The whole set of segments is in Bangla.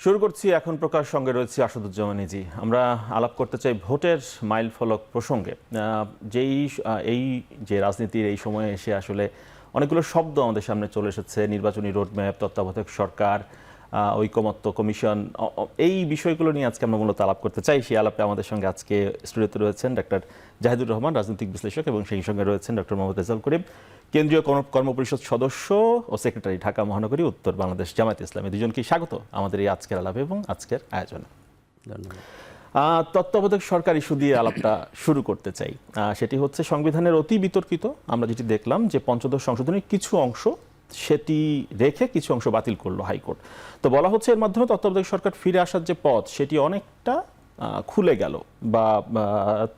শুরু করছি এখন প্রকাশ, সঙ্গে রয়েছে আসাদুজ্জামান নিজি। আমরা আলাপ করতে চাই ভোটের মাইল ফলক প্রসঙ্গে। এই যে রাজনীতির এই সময়ে এসে আসলে অনেকগুলো শব্দ আমাদের সামনে চলে এসেছে, নির্বাচনী রোডম্যাপ, তত্ত্বাবধায়ক সরকার, ঐকমত্য কমিশন, এই বিষয়গুলো নিয়ে আজকে আমরা মূলত আলাপ করতে চাই। সেই আলাপে আমাদের সঙ্গে আজকে স্টুডিওতে রয়েছেন ডক্টর জাহিদুর রহমান, রাজনৈতিক বিশ্লেষক, এবং সেই সঙ্গে রয়েছেন ডক্টর মোহাম্মদ রেজাউল করিম, কেন্দ্রীয় কর্মপরিষদ সদস্য ও সেক্রেটারি, ঢাকা মহানগরী, উত্তর বাংলাদেশ জামায়াতে ইসলামী। দুজনকেই স্বাগত আমাদের এই আজকের আলাপে এবং আজকের আয়োজনে। ধন্যবাদ। তত্ত্বাবধায়ক সরকার ইস্যু দিয়ে আলাপটা শুরু করতে চাই। সেটি হচ্ছে সংবিধানের অতি বিতর্কিত, আমরা যেটি দেখলাম যে পঞ্চদশ সংশোধনের কিছু অংশ সেটি রেখে কিছু অংশ বাতিল করলো হাইকোর্ট। তো বলা হচ্ছে এর মাধ্যমে তত্ত্বাবধায়ক সরকার ফিরে আসার যে পথ সেটি অনেকটা খুলে গেল,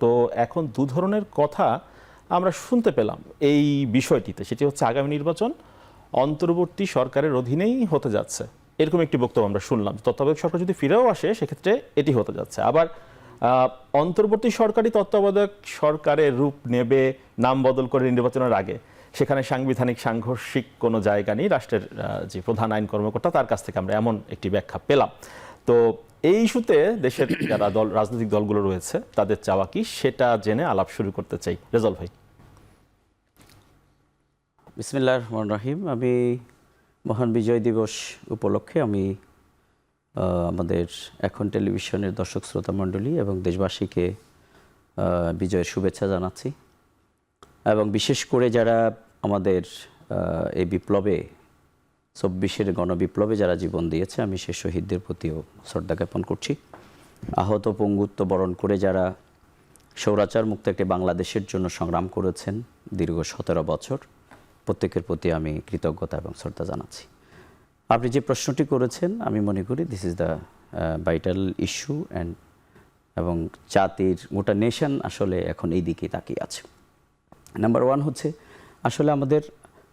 তো এখন দু ধরনের কথা আমরা শুনতে পেলাম এই বিষয়টিতে। সেটি হচ্ছে আগামী নির্বাচন অন্তর্বর্তী সরকারের অধীনেই হতে যাচ্ছে, এরকম একটি বক্তব্য আমরা শুনলাম। তত্ত্বাবধায়ক সরকার যদি ফিরেও আসে সেক্ষেত্রে এটি হতে যাচ্ছে। আবার অন্তর্বর্তী সরকারই তত্ত্বাবধায়ক সরকারের রূপ নেবে নাম বদল করে নির্বাচনের আগে, সেখানে সাংবিধানিক সাংঘর্ষিক কোনো জায়গা নেই। রাষ্ট্রের যে প্রধান আইন কর্মকর্তা, তার কাছ থেকে আমরা এমন একটি ব্যাখ্যা পেলাম। তো এই ইস্যুতে দেশের যারা রাজনৈতিক দলগুলো রয়েছে তাদের চাওয়া কি, সেটা জেনে আলাপ শুরু করতে চাই। রেজাউল ভাই। বিসমিল্লাহির রহমানির রহিম। আমি মহান বিজয় দিবস উপলক্ষে আমি আমাদের এখন টেলিভিশনের দর্শক শ্রোতা মণ্ডলী এবং দেশবাসীকে বিজয়ের শুভেচ্ছা জানাচ্ছি, এবং বিশেষ করে যারা আমাদের এই বিপ্লবে ২৪-এর গণবিপ্লবে যারা জীবন দিয়েছে, আমি সে শহীদদের প্রতিও শ্রদ্ধা জ্ঞাপন করছি। আহত পঙ্গুত্ব বরণ করে যারা স্বৈরাচার মুক্ত একটি বাংলাদেশের জন্য সংগ্রাম করেছেন দীর্ঘ ১৭ বছর, প্রত্যেকের প্রতি আমি কৃতজ্ঞতা এবং শ্রদ্ধা জানাচ্ছি। আপনি যে প্রশ্নটি করেছেন, আমি মনে করি this is the vital issue, এবং জাতির গোটা নেশন আসলে এখন এই দিকেই তাকিয়ে আছে। নাম্বার ওয়ান হচ্ছে আসলে আমাদের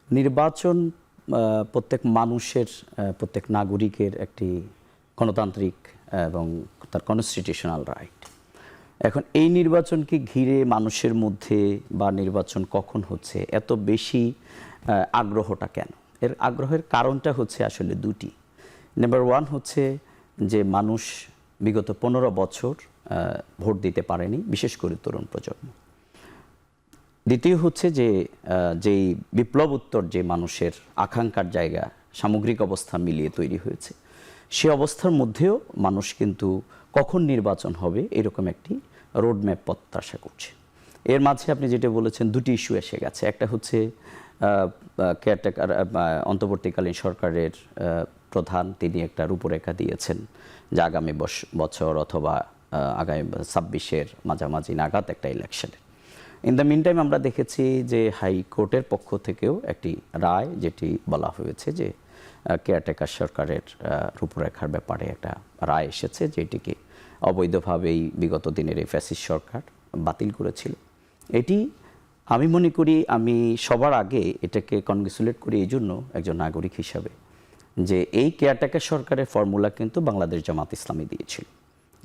নির্বাচন প্রত্যেক মানুষের, প্রত্যেক নাগরিকের একটি গণতান্ত্রিক এবং তার কনস্টিটিউশনাল রাইট। এখন এই নির্বাচনকে ঘিরে মানুষের মধ্যে বা নির্বাচন কখন হচ্ছে এত বেশি আগ্রহটা কেন? এর আগ্রহের কারণটা হচ্ছে আসলে দুটি। নাম্বার ওয়ান হচ্ছে যে মানুষ বিগত ১৫ বছর ভোট দিতে পারেনি, বিশেষ করে তরুণ প্রজন্ম। দ্বিতীয় হচ্ছে যে যেই বিপ্লব উত্তর যে মানুষের আকাঙ্ক্ষার জায়গা, সামগ্রিক অবস্থা মিলিয়ে তৈরি হয়েছে, সে অবস্থার মধ্যেও মানুষ কিন্তু কখন নির্বাচন হবে এরকম একটি রোডম্যাপ প্রত্যাশা করছে। এর মাঝে আপনি যেটা বলেছেন, দুটি ইস্যু এসে গেছে। একটা হচ্ছে কেয়ারটেকার অন্তর্বর্তীকালীন সরকারের প্রধান, তিনি একটা রূপরেখা দিয়েছেন যে আগামী বছর অথবা আগামী ২৬-এর মাঝামাঝি নাগাদ একটা ইলেকশনে। ইন দ্য মিন টাইম আমরা দেখেছি যে হাইকোর্টের পক্ষ থেকেও একটি রায়, যেটি বলা হয়েছে যে কেয়ারটেকার সরকারের রূপরেখার ব্যাপারে একটা রায় এসেছে, যেটিকে অবৈধভাবেই বিগত দিনের এই ফ্যাসিস্ট সরকার বাতিল করেছিল। এটি আমি মনে করি, আমি সবার আগে এটাকে কনগ্রেচুলেট করি এই জন্য একজন নাগরিক হিসাবে, যে এই কেয়ারটেকার সরকারের ফর্মুলা কিন্তু বাংলাদেশ জামাত ইসলামী দিয়েছিল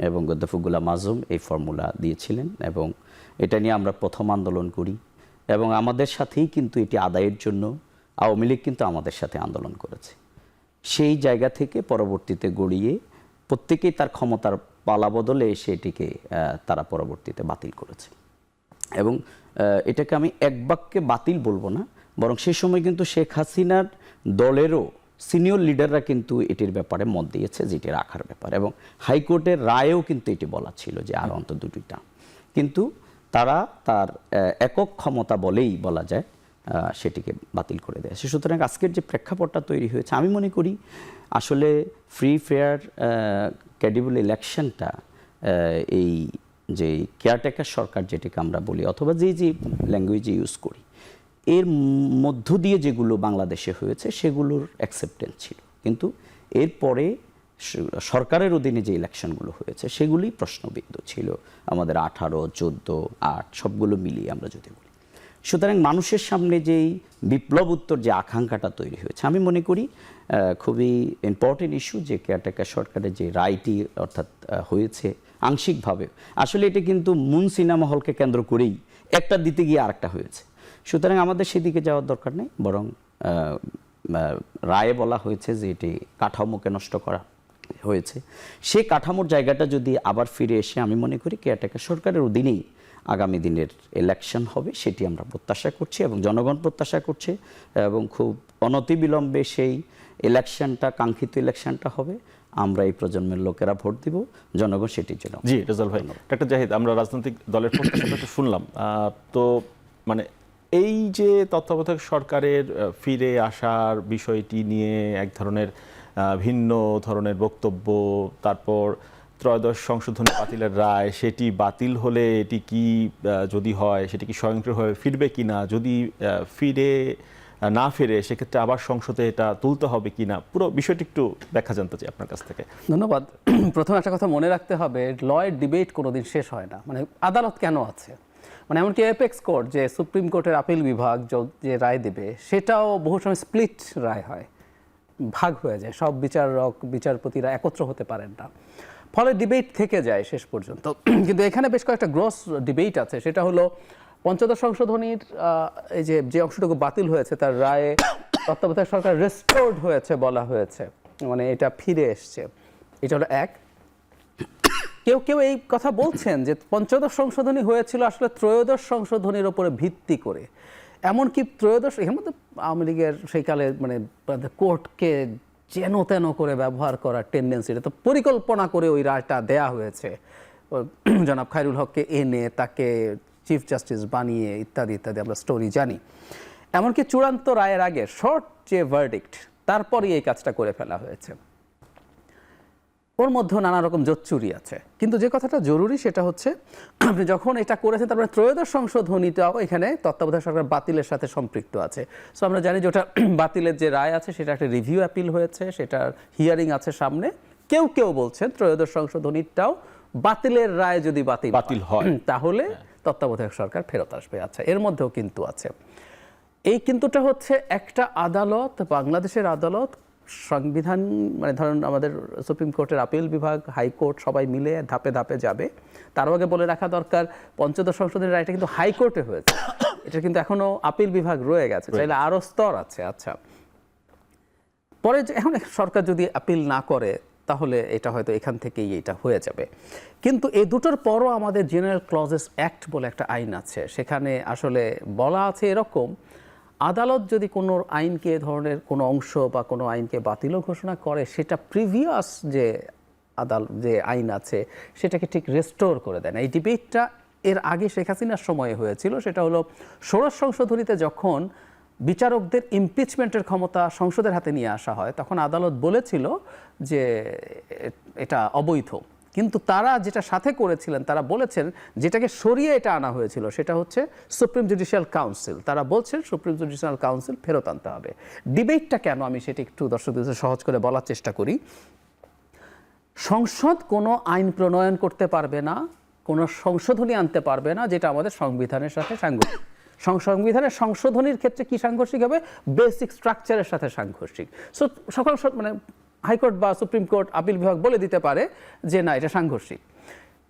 এবং গদ্দাফর গোলাম আজম এই ফর্মুলা দিয়েছিলেন, এবং এটা নিয়ে আমরা প্রথম আন্দোলন করি, এবং আমাদের সাথেই কিন্তু এটি আদায়ের জন্য আওয়ামী লীগ কিন্তু আমাদের সাথে আন্দোলন করেছে। সেই জায়গা থেকে পরবর্তীতে গড়িয়ে প্রত্যেকেই তার ক্ষমতার পালা বদলে এসে এটিকে তারা পরবর্তীতে বাতিল করেছে। এবং এটাকে আমি এক বাক্যে বাতিল বলবো না, বরং সেই সময় কিন্তু শেখ হাসিনার দলেরও সিনিয়র লিডাররা কিন্তু এটির ব্যাপারে মত দিয়েছে, যেটি রাখার ব্যাপার, এবং হাইকোর্টের রায়েও কিন্তু এটি বলা ছিল যে আর অন্তত 2টি টার্ম, কিন্তু তারা তার একক ক্ষমতা বলেই বলা যায় সেটিকে বাতিল করে দেয়। সুতরাং আজকের যে প্রেক্ষাপটটা তৈরি হয়েছে, আমি মনে করি আসলে ফ্রি ফেয়ার ক্রেডিবল ইলেকশনটা এই যে কেয়ারটেকার সরকার যেটিকে আমরা বলি, অথবা যে ল্যাঙ্গুয়েজ ইউজ করি, এর মধ্য দিয়ে যেগুলো বাংলাদেশে হয়েছে সেগুলোর অ্যাকসেপ্টেন্স ছিল, কিন্তু এরপরে সরকারের অধীনে যে ইলেকশনগুলো হয়েছে সেগুলি প্রশ্নবিদ্ধ ছিল। আমাদের 18, 14, 8 সবগুলো মিলিয়ে আমরা যদি বলি, সুতরাং মানুষের সামনে যেই বিপ্লব উত্তর যে আকাঙ্ক্ষাটা তৈরি হয়েছে, আমি মনে করি খুবই ইম্পর্টেন্ট ইস্যু যে কেয়ারটেকার সরকারের যে রায়টি অর্থাৎ হয়েছে আংশিকভাবে। আসলে এটা কিন্তু মুন সিনেমা হলকে কেন্দ্র করেই একটা দিতে গিয়ে আরেকটা হয়েছে। সুতরাং আমাদের সেদিকে যাওয়ার দরকার নেই, বরং রায়ে বলা হয়েছে যে এটি কাঠামোকে নষ্ট করা হয়েছে। সেই কাঠামোর জায়গাটা যদি আবার ফিরে এসে, আমি মনে করি কেয়ারটেকার সরকারের অধীনেই আগামী দিনের ইলেকশন হবে, সেটি আমরা প্রত্যাশা করছি এবং জনগণ প্রত্যাশা করছে, এবং খুব অনতিবিলম্বে সেই ইলেকশনটা, কাঙ্ক্ষিত ইলেকশনটা হবে। আমরা এই প্রজন্মের লোকেরা ভোট দিব, জনগণ সেটির জন্য। জি রেজাল ভাই, ডক্টর জাহিদ, আমরা রাজনৈতিক দলের প্রত্যাশাটা তো শুনলাম, তো মানে এই যে তত্ত্বাবধায়ক সরকারের ফিরে আসার বিষয়টি নিয়ে এক ধরনের ভিন্ন ধরনের বক্তব্য, তারপর ত্রয়োদশ সংশোধনী বাতিলের রায়, সেটি বাতিল হলে এটি কি যদি হয় সেটি কি স্বয়ংক্রিয়ভাবে ফিরবে কিনা, যদি ফিরে না ফিরে সেক্ষেত্রে আবার সংসদে এটা তুলতে হবে কিনা, পুরো বিষয়টি একটু ব্যাখ্যা জানতে চাই আপনার কাছ থেকে। ধন্যবাদ। প্রথম একটা কথা মনে রাখতে হবে, লয়ের ডিবেট কোনোদিন শেষ হয় না। মানে আদালত কেন আছে, মানে এমনকি এপেক্স কোর্ট, যে সুপ্রিম কোর্টের আপিল বিভাগ যে রায় দেবে, সেটাও বহু সময় স্প্লিট রায় হয়, ভাগ হয়ে যায়, সব বিচারক বিচারপতিরা একত্র হতে পারেন না, ফলে ডিবেট থেকে যায় শেষ পর্যন্ত। কিন্তু এখানে বেশ কয়েকটা গ্রস ডিবেট আছে। সেটা হলো পঞ্চদশ সংশোধনীর এই যে অংশটুকু বাতিল হয়েছে, তার রায়ে তত্ত্বাবধায়ক সরকার রেস্টোর্ড হয়েছে বলা হয়েছে, মানে এটা ফিরে এসছে। এটা হলো এক। কেউ কেউ এই কথা বলছেন যে পঞ্চদশ সংশোধনী হয়েছিল আসলে ত্রয়োদশ সংশোধনীর উপরে ভিত্তি করে, এমনকি ত্রয়োদশ, এর মধ্যে আওয়ামী লীগের সেই কালে মানে কোর্টকে যেন তেন করে ব্যবহার করার টেন্ডেন্সি, এটা তো পরিকল্পনা করে ওই রায়টা দেয়া হয়েছে, জনাব খায়রুল হককে এনে তাকে চিফ জাস্টিস বানিয়ে ইত্যাদি ইত্যাদি আমরা স্টোরি জানি। এমনকি চূড়ান্ত রায়ের আগে শর্ট যে ভার্ডিক্ট, তারপরই এই কাজটা করে ফেলা হয়েছে। ওর মধ্যেও নানা রকম জোচ্চুরি আছে। কিন্তু যে কথাটা জরুরি সেটা হচ্ছে, আপনি যখন এটা করেছেন, তারপরে ত্রয়োদশ সংশোধনীটাও এখানে তত্ত্বাবধায়ক সরকার বাতিলের সাথে সম্পৃক্ত আছে। সো আমরা জানি যে ওটা বাতিলের যে রায় আছে সেটা একটা রিভিউ অ্যাপিল হয়েছে, সেটার হিয়ারিং আছে সামনে। কেউ কেউ বলছেন ত্রয়োদশ সংশোধনীটাও বাতিলের রায় যদি বাতিল হয় তাহলে তত্ত্বাবধায়ক সরকার ফেরত আসবে। আচ্ছা, এর মধ্যেও কিন্তু আছে। এই কিন্তুটা হচ্ছে একটা আদালত, বাংলাদেশের আদালত, সংবিধান, মানে ধরুন আমাদের সুপ্রিম কোর্টের আপিল বিভাগ, হাইকোর্ট সবাই মিলে ধাপে ধাপে যাবে। তার আগে বলে রাখা দরকার, পঞ্চদশ সংশোধনের রায়টা কিন্তু হাইকোর্টে হয়েছে, এটা কিন্তু এখনো আপিল বিভাগ রয়ে গেছে, চাইলে আরও স্তর আছে। আচ্ছা, পরে এখন সরকার যদি আপিল না করে তাহলে এটা হয়তো এখান থেকেই এটা হয়ে যাবে। কিন্তু এই দুটোর পরও আমাদের জেনারেল ক্লজেস অ্যাক্ট বলে একটা আইন আছে, সেখানে আসলে বলা আছে এরকম, আদালত যদি কোনো আইনকে, ধরনের কোনো অংশ বা কোনো আইনকে বাতিলও ঘোষণা করে, সেটা প্রিভিয়াস যে যে আইন আছে সেটাকে ঠিক রেস্টোর করে দেয় না। এই ডিবেটটা এর আগে শেখ হাসিনার সময়ে হয়েছিল। সেটা হলো ষোড়শ সংশোধনীতে যখন বিচারকদের ইমপিচমেন্টের ক্ষমতা সংসদের হাতে নিয়ে আসা হয়, তখন আদালত বলেছিল যে এটা অবৈধ। কিন্তু তারা যেটা সাথে করেছিলেন, তারা বলেছেন যেটাকে সরিয়ে এটা আনা হয়েছিল সেটা হচ্ছে সুপ্রিম জুডিশিয়াল কাউন্সিল। তারা বলছেন সুপ্রিম জুডিশিয়াল কাউন্সিল ফেরত আনতে হবে। ডিবেটটা কেন, আমি সেটা একটু দর্শকদের সহজ করে বলার চেষ্টা করি। সংসদ কোনো আইন প্রণয়ন করতে পারবে না, কোনো সংশোধনী আনতে পারবে না যেটা আমাদের সংবিধানের সাথে সাংঘর্ষিক। সংবিধানের সংশোধনীর ক্ষেত্রে কি সাংঘর্ষিক হবে? বেসিক স্ট্রাকচারের সাথে সাংঘর্ষিক। সো সকল মানে হাইকোর্ট বা সুপ্রিম কোর্ট, আপিল বিভাগ বলে দিতে পারে যে না, এটা সাংঘর্ষিক।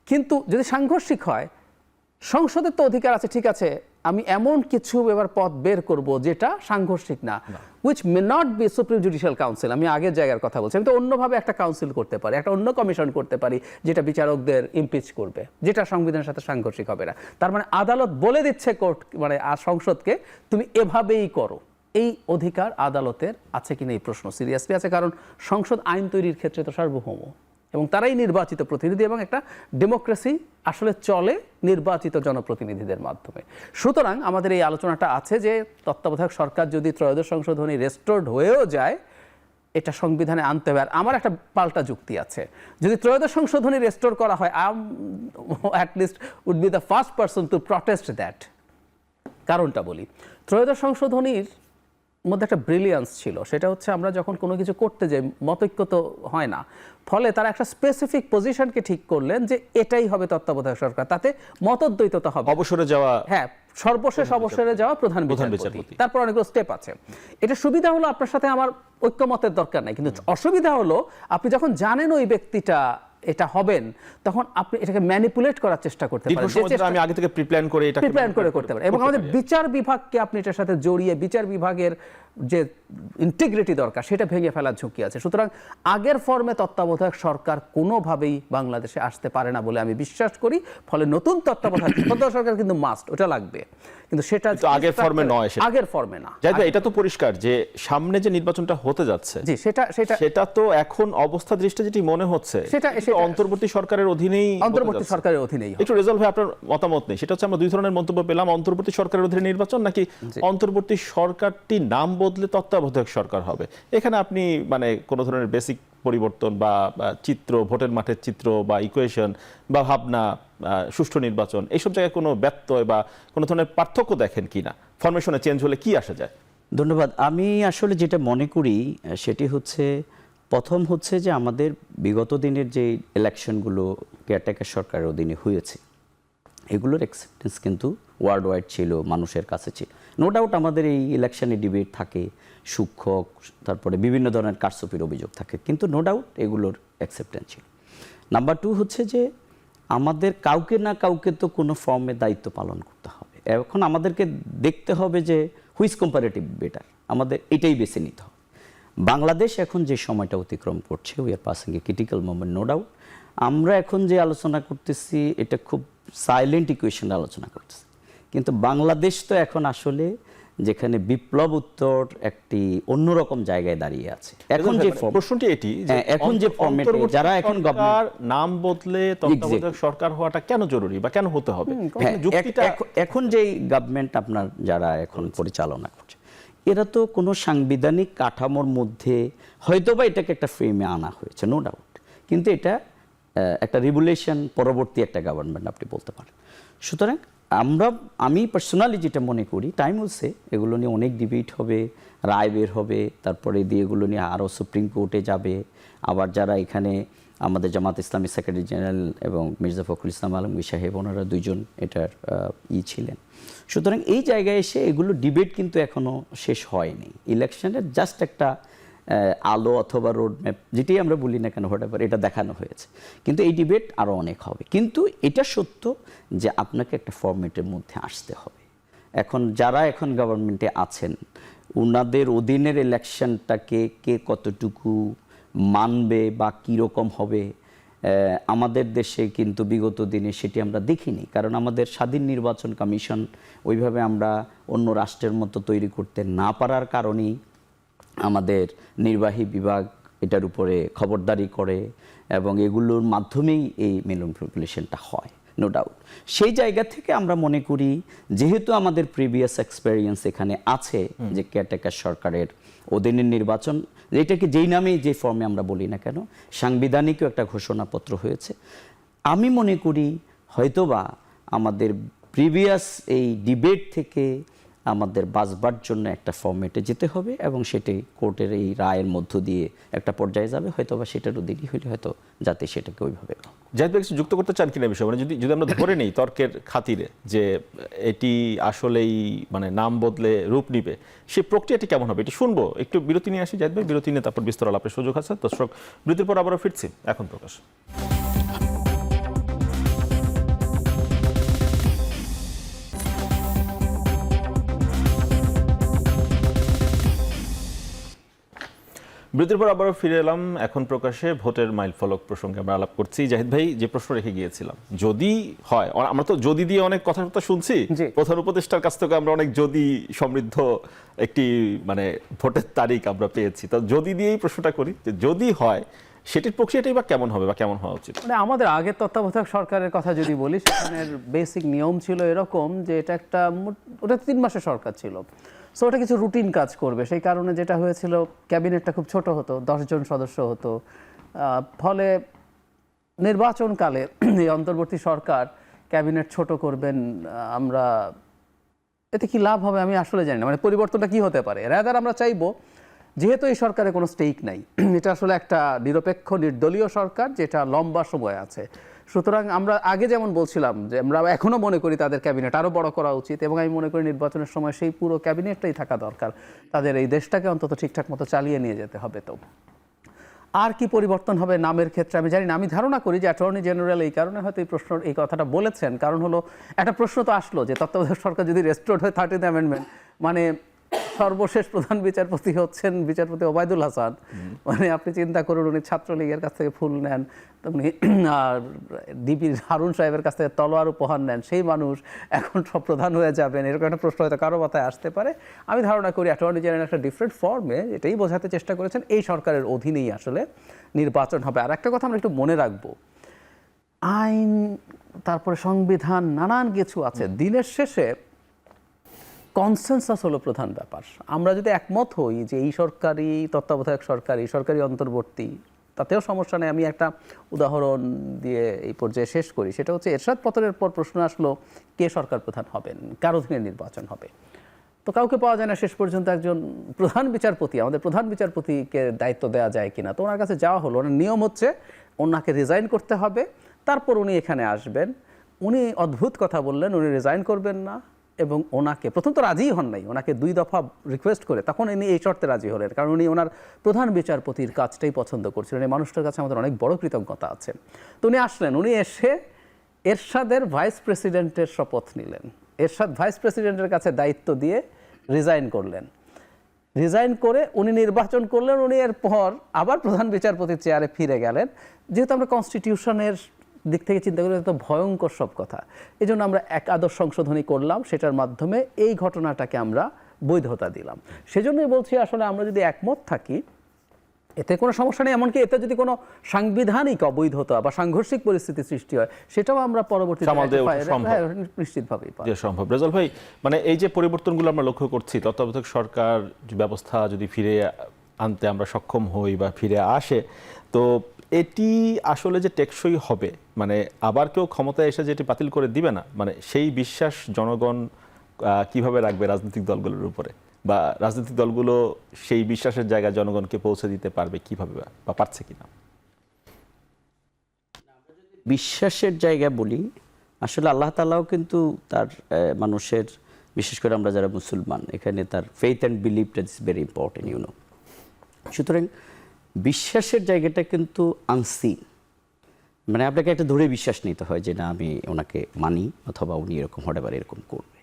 কিন্তু যদি সাংঘর্ষিক হয়, সংসদের তো অধিকার আছে, ঠিক আছে আমি এমন কিছু এবার পথ বের করব যেটা সাংঘর্ষিক না, which may not be supreme judicial council. আমি আগের জায়গার কথা বলছি, আমি তো অন্যভাবে একটা কাউন্সিল করতে পারি, একটা অন্য কমিশন করতে পারি যেটা বিচারকদের ইমপিচ করবে, যেটা সংবিধানের সাথে সাংঘর্ষিক হবে না। তার মানে আদালত বলে দিচ্ছে কোর্ট, মানে সংসদকে, তুমি এভাবেই করো। এই অধিকার আদালতের আছে কিনা এই প্রশ্ন সিরিয়াসলি আছে, কারণ সংসদ আইন তৈরির ক্ষেত্রে তো সার্বভৌম এবং তারাই নির্বাচিত প্রতিনিধি, এবং একটা ডেমোক্রেসি আসলে চলে নির্বাচিত জনপ্রতিনিধিদের মাধ্যমে। সুতরাং আমাদের এই আলোচনাটা আছে যে তত্ত্বাবধায়ক সরকার যদি ত্রয়োদশ সংশোধনী রেস্টোর্ড হয়েও যায়, এটা সংবিধানে আনতে হবে। আর আমার একটা পাল্টা যুক্তি আছে, যদি ত্রয়োদশ সংশোধনী রেস্টোর করা হয়, I am at least would be the first person to protest that. কারণটা বলি, ত্রয়োদশ সংশোধনীর মধ্যে একটা ব্রিলিয়ান্স ছিল, সেটা হচ্ছে আমরা যখন কোনো কিছু করতে যাই মতৈক্য তো হয় না, ফলে তারা একটা স্পেসিফিক পজিশনকে ঠিক করলেন যে এটাই হবে তত্ত্বাবধায়ক সরকার, তাতে মতদ্বৈততা হবে, অবসরে যাওয়া, হ্যাঁ সর্বশেষ অবসরে যাওয়া প্রধান বিচারপতি। তারপর অনেকগুলো স্টেপ আছে। এটা সুবিধা হলো আপনার সাথে আমার ঐক্যমতের দরকার নাই, কিন্তু অসুবিধা হলো আপনি যখন জানেন ওই ব্যক্তিটা এটা হবেন, তখন আপনি এটাকে ম্যানিপুলেট করার চেষ্টা করতে দীর্ঘ পারেন, সময় ধরে আমি আগে থেকে প্রিপ্ল্যান করে এটা প্রিপ্ল্যান করে করতে পারেন। এবং আমাদের বিচার বিভাগকে আপনি এটার সাথে জড়িয়ে বিচার বিভাগের যে ইন্টিগ্রিটি দরকার সেটা ভেঙে ফেলার ঝুঁকি আছে। সুতরাং আগের ফর্মে তত্ত্বাবধায়ক সরকার কোনোভাবেই বাংলাদেশে আসতে পারে না বলে আমি বিশ্বাস করি। ফলে নতুন তত্ত্বাবধায়ক সরকার কিন্তু মাস্ট, ওটা লাগবে, কিন্তু সেটা আগের ফর্মে নয়, আগের ফর্মে না। জাহিদ ভাই, এটা তো পরিষ্কার যে সামনে যে নির্বাচনটা হতে যাচ্ছে, জি, সেটা তো এখন অবস্থা দৃষ্টি যেটি মনে হচ্ছে সেটা অন্তর্বর্তী সরকারের অধীনেই, অন্তর্বর্তী সরকারের অধীনেই। একটু রেজাল্ট ভাই আপনার মতামত নেই, সেটা হচ্ছে আমরা দুই ধরনের মন্তব্য পেলাম, অন্তর্বর্তী সরকারের অধীনে নির্বাচন নাকি অন্তর্বর্তী সরকারটি নাম বদলে তত্ত্বাবধায়ক সরকার হবে। এখানে আপনি মানে কোনো ধরনের বেসিক পরিবর্তন বা চিত্র, ভোটের মাঠের চিত্র বা ইকুয়েশন বা ভাবনা, সুষ্ঠু নির্বাচন, এইসব জায়গায় কোনো ব্যত্যয় বা কোনো ধরনের পার্থক্য দেখেন কিনা? ফরমেশনে চেঞ্জ হলে কি আসা যায়? ধন্যবাদ। আমি আসলে যেটা মনে করি সেটি হচ্ছে, প্রথম হচ্ছে যে আমাদের বিগত দিনের যে ইলেকশনগুলো কেয়ারটেকার সরকারের অধীনে হয়েছে, এগুলোর অ্যাকসেপ্টেন্স কিন্তু ওয়ার্ল্ড ওয়াইড ছিল, মানুষের কাছে ছিল। নো ডাউট আমাদের এই ইলেকশনে ডিবেট থাকে, সূক্ষ্ম, তারপরে বিভিন্ন ধরনের কারচুপির অভিযোগ থাকে, কিন্তু নো ডাউট এগুলোর অ্যাকসেপ্টেন্স ছিল। নাম্বার 2 হচ্ছে যে আমাদের কাউকে না কাউকে তো কোনো ফর্মে দায়িত্ব পালন করতে হবে। এখন আমাদেরকে দেখতে হবে যে হুইজ কম্পারেটিভ বেটার, আমাদের এটাই বেছে নিতে হবে। বাংলাদেশ এখন যে সময়টা অতিক্রম করছে, we are passing a critical moment, no doubt. আমরা এখন যে আলোচনা করতেছি এটা খুব সাইলেন্ট ইকুয়েশন আলোচনা করতেছি, কিন্তু বাংলাদেশ তো এখন আসলে যেখানে বিপ্লব উত্তর একটি অন্যরকম জায়গায় দাঁড়িয়ে আছে। এখন যে প্রশ্নটি এটি, এখন যে ফর্মেটে যারা এখন গভর্নমেন্ট নাম বদলে তত্ত্বাবধায়ক সরকার হওয়াটা কেন জরুরি বা কেন হতে হবে? এখন যে গভর্নমেন্ট আপনার যারা এখন পরিচালনা করছে, এরা তো কোনো সাংবিধানিক কাঠামোর মধ্যে হয়তোবা এটাকে একটা ফ্রেমে আনা হয়েছে, নো ডাউট, কিন্তু এটা একটা রেগুলেশন পরবর্তী একটা গভর্নমেন্ট আপনি বলতে পারেন। সুতরাং আমি পার্সোনালি যেটা মনে করি, টাইম হচ্ছে এগুলো নিয়ে অনেক ডিবেট হবে, রায় বের হবে, তারপরে দিয়ে এগুলো নিয়ে আরও সুপ্রিম কোর্টে যাবে। আবার যারা এখানে আমাদের জামাত ইসলামী সেক্রেটারি জেনারেল এবং মির্জা ফখরুল ইসলাম আলমগীর সাহেব, ওনারা দুইজন এটার ছিলেন। সুতরাং এই জায়গায় এসে এগুলো ডিবেট কিন্তু এখনও শেষ হয়নি। ইলেকশনের জাস্ট একটা আলো অথবা রোড ম্যাপ, যেটাই আমরা বলি না কেন, হোয়াটএভার, এটা দেখানো হয়েছে, কিন্তু এই ডিবেট আরও অনেক হবে। কিন্তু এটা সত্য যে আপনাকে একটা ফরম্যাটের মধ্যে আসতে হবে। এখন যারা এখন গভর্নমেন্টে আছেন, ওনাদের অধীনের ইলেকশনটাকে কে কতটুকু মানবে বা কীরকম হবে, আমাদের দেশে কিন্তু বিগত দিনে সেটি আমরা দেখিনি। কারণ আমাদের স্বাধীন নির্বাচন কমিশন ওইভাবে আমরা অন্য রাষ্ট্রের মতো তৈরি করতে না পারার কারণেই আমাদের নির্বাহী বিভাগ এটার উপরে খবরদারি করে এবং এগুলোর মাধ্যমেই এই ম্যানিপুলেশনটা হয়, নো ডাউট। সেই জায়গা থেকে আমরা মনে করি, যেহেতু আমাদের প্রিভিয়াস এক্সপেরিয়েন্স এখানে আছে যে কেয়ারটেকার সরকারের অধীনের নির্বাচন, এটাকে যেই নামেই যে ফর্মে আমরা বলি না কেন, সাংবিধানিকও একটা ঘোষণাপত্র হয়েছে। আমি মনে করি হয়তোবা আমাদের প্রিভিয়াস এই ডিবেট থেকে আমাদের বাঁচবার জন্য একটা ফর্মেটে যেতে হবে এবং সেটাই কোর্টের এই রায়ের মধ্য দিয়ে একটা পর্যায়ে যাবে, হয়তোবা সেটারও দেরি হলে হয়তো যাতে সেটাকে ওইভাবে। জাহিদ ভাই, কিছু যুক্ত করতে চান কিনা বিষয়? মানে যদি আমরা ধরে নেই তর্কের খাতিরে যে এটি আসলেই মানে নাম বদলে রূপ নিবে, সেই প্রক্রিয়াটি কেমন হবে এটি শুনবো। একটু বিরতি নিয়ে আসি জাহিদ ভাই, বিরতি নিয়ে তারপর বিস্তর আলাপের সুযোগ আছে। দর্শক, বিরতির পর আবারও ফিরছি এখন প্রকাশ। বিরতির পর আবারও ফিরে এলাম এখন প্রকাশে। ভোটের মাইলফলক প্রসঙ্গে আমরা আলাপ করছি। জাহিদ ভাই, যে প্রশ্ন রেখে গিয়েছিলাম, যদি হয়, আমরা তো যদি দিয়ে অনেক কথাবার্তা শুনছি, প্রধান উপদেষ্টার কাছ থেকে আমরা অনেক যদি সমৃদ্ধ একটি মানে ভোটের তারিখ আমরা পেয়েছি, তো যদি দিয়েই প্রশ্নটা করি যে যদি হয় সেটির প্রক্রিয়াটাই বা কেমন হবে বা কেমন হওয়া উচিত? মানে আমাদের আগের তত্ত্বাবধায়ক সরকারের কথা যদি বলি, সেখানের বেসিক নিয়ম ছিল এরকম যে এটা একটা, ওটা 3 মাসের সরকার ছিল, সো ওটা কিছু রুটিন কাজ করবে। সেই কারণে যেটা হয়েছিল, ক্যাবিনেটটা খুব ছোট হতো, 10 জন সদস্য হতো। ফলে নির্বাচনকালে এই অন্তর্বর্তী সরকার ক্যাবিনেট ছোট করবেন, আমরা এতে কি লাভ হবে আমি আসলে জানি না। মানে পরিবর্তনটা কি হতে পারে? রাদার আমরা চাইবো, যেহেতু এই সরকারে কোনো স্টেক নাই, এটা আসলে একটা নিরপেক্ষ নির্দলীয় সরকার যেটা লম্বা সময় আছে, সুতরাং আমরা আগে যেমন বলছিলাম যে আমরা এখনও মনে করি তাদের ক্যাবিনেট আরও বড় করা উচিত, এবং আমি মনে করি নির্বাচনের সময় সেই পুরো ক্যাবিনেটটাই থাকা দরকার। তাদের এই দেশটাকে অন্তত ঠিকঠাক মতো চালিয়ে নিয়ে যেতে হবে। তো আর কি পরিবর্তন হবে নামের ক্ষেত্রে আমি জানি না। আমি ধারণা করি যে অ্যাটর্নি জেনারেল এই কারণে হয়তো এই কথাটা বলেছেন, কারণ হলো একটা প্রশ্ন তো আসলো যে তত্ত্বাবধায়ক সরকার যদি রেস্টোর্ড হয় 13th অ্যামেন্ডমেন্ট, মানে সর্বশেষ প্রধান বিচারপতি হচ্ছেন বিচারপতি ওবায়দুল হাসান, মানে আপনি চিন্তা করুন উনি ছাত্রলীগের কাছ থেকে ফুল নেন, তেমনি ডিবির হারুন সাহেবের কাছ থেকে তলোয়ার উপহার নেন, সেই মানুষ এখন সব প্রধান হয়ে যাবেন, এরকম একটা প্রশ্ন হয়তো কারো মাথায় আসতে পারে। আমি ধারণা করি অ্যাটর্নি জেনারেল একটা ডিফারেন্ট ফর্মে এটাই বোঝাতে চেষ্টা করেছেন এই সরকারের অধীনেই আসলে নির্বাচন হবে। আর একটা কথা আমরা একটু মনে রাখবো, আইন তারপরে সংবিধান নানান কিছু আছে, দিনের শেষে কনসেনসাস হলো প্রধান ব্যাপার। আমরা যদি একমত হই যে এই সরকারি তত্ত্বাবধায়ক সরকারি অন্তর্বর্তী, তাতেও সমস্যা নেই। আমি একটা উদাহরণ দিয়ে এই পর্যায়ে শেষ করি, সেটা হচ্ছে এরশাদ পতনের পর প্রশ্ন আসলো কে সরকার প্রধান হবেন, কার অধীনে নির্বাচন হবে। তো কাউকে পাওয়া যায় না, শেষ পর্যন্ত একজন প্রধান বিচারপতি, আমাদের প্রধান বিচারপতিকে দায়িত্ব দেওয়া যায় কিনা। তো ওনার কাছে যাওয়া হলো, ওনার নিয়ম হচ্ছে ওনাকে রিজাইন করতে হবে, তারপর উনি এখানে আসবেন। উনি অদ্ভুত কথা বললেন, উনি রিজাইন করবেন না, এবং ওনাকে প্রথম তো রাজিই হন নাই, ওনাকে 2 দফা রিকোয়েস্ট করে তখন উনি এই শর্তে রাজি হলেন, কারণ উনি ওনার প্রধান বিচারপতির কাজটাই পছন্দ করছিলেন। এই মানুষটার কাছে আমাদের অনেক বড় কৃতজ্ঞতা আছে। তো উনি আসলেন, উনি এসে এরশাদের ভাইস প্রেসিডেন্টের শপথ নিলেন, এরশাদ ভাইস প্রেসিডেন্টের কাছে দায়িত্ব দিয়ে রিজাইন করলেন। রিজাইন করে উনি নির্বাচন করলেন, উনি এরপর আবার প্রধান বিচারপতির চেয়ারে ফিরে গেলেন। যেহেতু আমরা কনস্টিটিউশনের দিক থেকে চিন্তা করি তো ভয়ঙ্কর সব কথা, এই জন্য আমরা একাদশ সংশোধনী করলাম, সেটার মাধ্যমে এই ঘটনাটাকে আমরা বৈধতা দিলাম। সেজন্যই বলছি আসলে আমরা যদি একমত থাকি এতে কোনো সমস্যা নেই, এমনকি এতে যদি কোনো সাংবিধানিক অবৈধতা বা সাংঘর্ষিক পরিস্থিতি সৃষ্টি হয় সেটাও আমরা পরবর্তীতে নিশ্চিতভাবেই পাই। সম্ভব। রেজাল ভাই, মানে এই যে পরিবর্তনগুলো আমরা লক্ষ্য করছি, তত্ত্বাবধায়ক সরকার ব্যবস্থা যদি ফিরে আনতে আমরা সক্ষম হই বা ফিরে আসে, তো এটি আসলে যে টেকসই হবে, মানে আবার কেউ ক্ষমতায় এসে যেটি বাতিল করে দিবে না, মানে সেই বিশ্বাস জনগণ কিভাবে রাখবে রাজনৈতিক দলগুলোর উপরে, বা রাজনৈতিক দলগুলো সেই বিশ্বাসের জায়গায় জনগণকে পৌঁছে দিতে পারবে কিভাবে বা পারছে কিনা? বিশ্বাসের জায়গা বলি, আসলে আল্লাহ তাআলাও কিন্তু তার মানুষের, বিশেষ করে আমরা যারা মুসলমান, এখানে তার ফেইথ অ্যান্ড বিলিভটা is very important, you know. সুতরাং বিশ্বাসের জায়গাটা কিন্তু আনসিন, মানে আপনাকে একটা ধরে বিশ্বাস নিতে হয় যে না আমি ওনাকে মানি, অথবা উনি এরকম হঠাৎ এরকম করবে।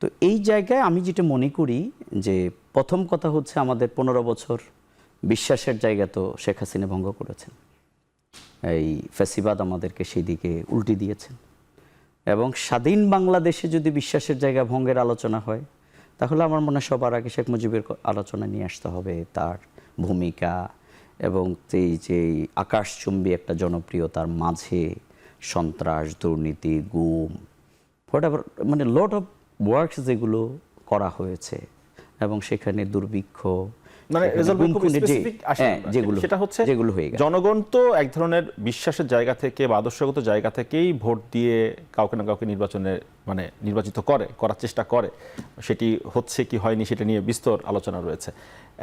তো এই জায়গায় আমি যেটা মনে করি যে প্রথম কথা হচ্ছে আমাদের 15 বছর বিশ্বাসের জায়গা তো শেখ হাসিনা ভঙ্গ করেছেন, এই ফ্যাসিবাদ আমাদেরকে সেই দিকে উল্টে দিয়েছেন। এবং স্বাধীন বাংলাদেশে যদি বিশ্বাসের জায়গা ভঙ্গের আলোচনা হয়, তাহলে আমার মনে হয় সবার আগে শেখ মুজিবের আলোচনা নিয়ে আসতে হবে, তার ভূমিকা এবং এই যে আকাশচুম্বী একটা জনপ্রিয়তার মাঝে সন্ত্রাস, দুর্নীতি, গুম, হোয়াটএভার, মানে লট অফ ওয়ার্কস যেগুলো করা হয়েছে, এবং সেখানে দুর্ভিক্ষ, মানে সেটা হচ্ছে জনগণ তো এক ধরনের বিশ্বাসের জায়গা থেকে বা আদর্শগত জায়গা থেকেই ভোট দিয়ে কাউকে না কাউকে নির্বাচিত করার চেষ্টা করে, সেটি হচ্ছে কি হয়নি সেটা নিয়ে বিস্তর আলোচনা রয়েছে।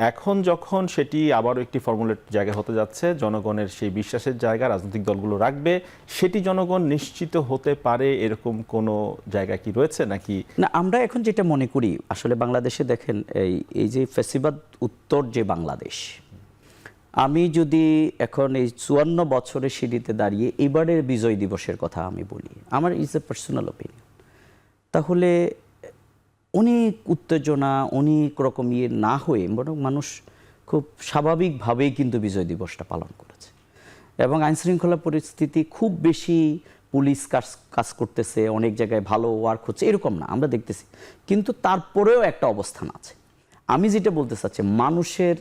এখন যখন সেটি আবারও একটি ফর্মুলেট জায়গা হতে যাচ্ছে, জনগণের সেই বিশ্বাসের জায়গা রাজনৈতিক দলগুলো রাখবে, সেটি জনগণ নিশ্চিত হতে পারে এরকম কোনো জায়গা কি রয়েছে নাকি? না, আমরা এখন যেটা মনে করি আসলে বাংলাদেশে দেখেন এই যে ফ্যাসিবাদ উত্তর যে বাংলাদেশ, আমি যদি এখন এই 54 বছরের সিঁড়িতে দাঁড়িয়ে এবারের বিজয় দিবসের কথা আমি বলি, আমার ইজ এ পার্সোনাল ওপিনিয়ন, তাহলে অনেক উত্তেজনা, অনেক রকম না হয়ে বরং মানুষ খুব স্বাভাবিকভাবেই কিন্তু বিজয় দিবসটা পালন করেছে। এবং আইনশৃঙ্খলা পরিস্থিতি খুব বেশি, পুলিশ কাজ করতেছে, অনেক জায়গায় ভালো ওয়ার্ক হচ্ছে, এরকম না আমরা দেখতেছি, কিন্তু তারপরেও একটা অবস্থান আছে। আমি যেটা বলতে চাচ্ছি, মানুষের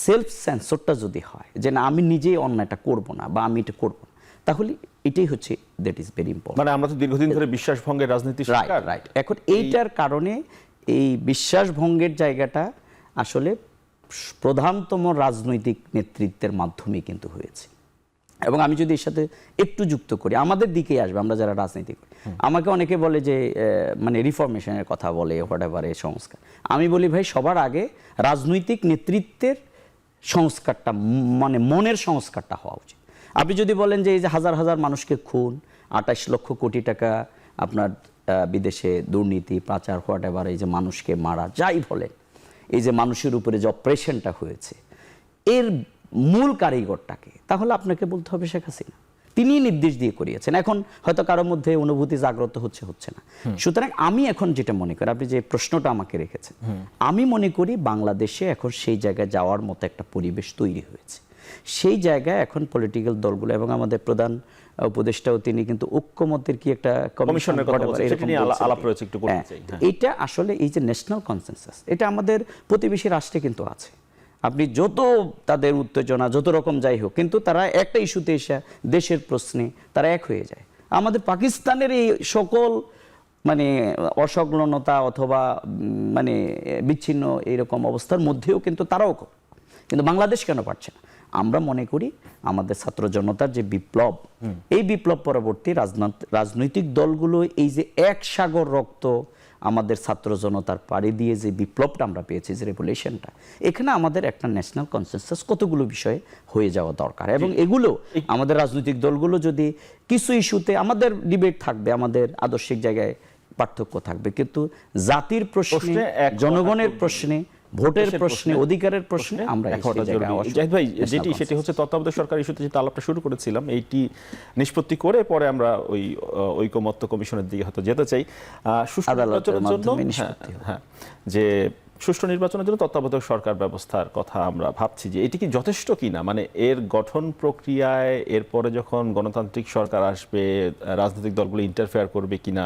সেলফ সেন্সরটা যদি হয় যে না আমি নিজেই অন্যায়টা করব না বা আমি এটা করব না, তাহলে এটাই হচ্ছে দ্যাট ইজ ভেরি ইম্পর্টেন্ট। মানে আমরা তো দীর্ঘদিন ধরে বিশ্বাস ভঙ্গের রাজনীতি, রাইট। এখন এইটার কারণে এই বিশ্বাস ভঙ্গের জায়গাটা আসলে প্রধানতম রাজনৈতিক নেতৃত্বের মাধ্যমে কিন্তু হয়েছে। এবং আমি যদি এর সাথে একটু যুক্ত করি, আমাদের দিকেই আসবে, আমরা যারা রাজনীতি করি, আমাকে অনেকে বলে যে মানে রিফরমেশনের কথা বলে, হোয়াটএভার, সংস্কার। আমি বলি ভাই সবার আগে রাজনৈতিক নেতৃত্বের সংস্কারটা, মানে মনের সংস্কারটা হওয়া উচিত। আপনি যদি বলেন যে এই যে হাজার হাজার মানুষকে খুন, 28 লক্ষ কোটি টাকা আপনার বিদেশে দুর্নীতি, পাচার, হোয়াটএভার, এই যে মানুষকে মারা, যাই বলেন, এই যে মানুষের উপরে যে অপারেশনটা হয়েছে, এর মূল কারিগরটাকে, তাহলে আপনাকে বলতে হবে শেখ হাসিনা। তিনি নির্দেশ দিয়ে করিয়েছেন। এখন হয়তো কারোর মধ্যে অনুভূতি জাগ্রত হচ্ছে না। সুতরাং আমি এখন যেটা মনে করি, আপনি যে প্রশ্নটা আমাকে রেখেছেন, আমি মনে করি বাংলাদেশে এখন সেই জায়গায় যাওয়ার মতো একটা পরিবেশ তৈরি হয়েছে। সেই জায়গায় এখন পলিটিক্যাল দলগুলো এবং আমাদের প্রধান উপদেষ্টাও তিনি কিন্তু ঐক্যমত্যের কি একটা কমিশনের কথা বলছেন, সেটা নিয়ে আলাপ রয়েছে, একটু করতে চাই। এটা আসলে এই যে ন্যাশনাল কনসেনসাস, এটা আমাদের প্রতিবেশী রাষ্ট্রে কিন্তু আছে। আপনি যত তাদের উত্তেজনা যত রকম যাই হোক, কিন্তু তারা একটা ইস্যুতে এসে দেশের প্রশ্নে তারা এক হয়ে যায়। আমাদের পাকিস্তানের এই সকল মানে অসংলগ্নতা অথবা মানে বিচ্ছিন্ন এইরকম অবস্থার মধ্যেও কিন্তু তারাও কিন্তু বাংলাদেশ কেন পারছে না? আমরা মনে করি আমাদের ছাত্র জনতার যে বিপ্লব, এই বিপ্লব পরবর্তী রাজনৈতিক দলগুলো এই যে এক সাগর রক্ত আমাদের ছাত্র জনতার পাড়ি দিয়ে যে বিপ্লবটা আমরা পেয়েছি, যে রেভলিউশনটা, এখানে আমাদের একটা ন্যাশনাল কনসেনসাস কতগুলো বিষয়ে হয়ে যাওয়া দরকার। এবং এগুলো আমাদের রাজনৈতিক দলগুলো যদি কিছু ইস্যুতে আমাদের ডিবেট থাকবে, আমাদের আদর্শিক জায়গায় পার্থক্য থাকবে, কিন্তু জাতির প্রশ্নে, জনগণের প্রশ্নে, ভোটের প্রশ্নে, অধিকারের প্রশ্নে আমরা জাহিদ ভাই সেটি হচ্ছে তত্ত্বাবধায়ক সরকার ইস্যুতে যেটা আলাপটা শুরু করেছিলাম, এইটি নিষ্পত্তি করে পরে আমরা ওই ঐকমত্য কমিশনের দিকে হয়তো যেতে চাই। সুষ্ঠু নির্বাচনের জন্য যে সুষ্ঠু নির্বাচনের জন্য তত্ত্বাবধায়ক সরকার ব্যবস্থার কথা আমরা ভাবছি যে এটি কি যথেষ্ট কিনা, মানে এর গঠন প্রক্রিয়ায় এরপরে যখন গণতান্ত্রিক সরকার আসবে রাজনৈতিক দলগুলো ইন্টারফেয়ার করবে কিনা,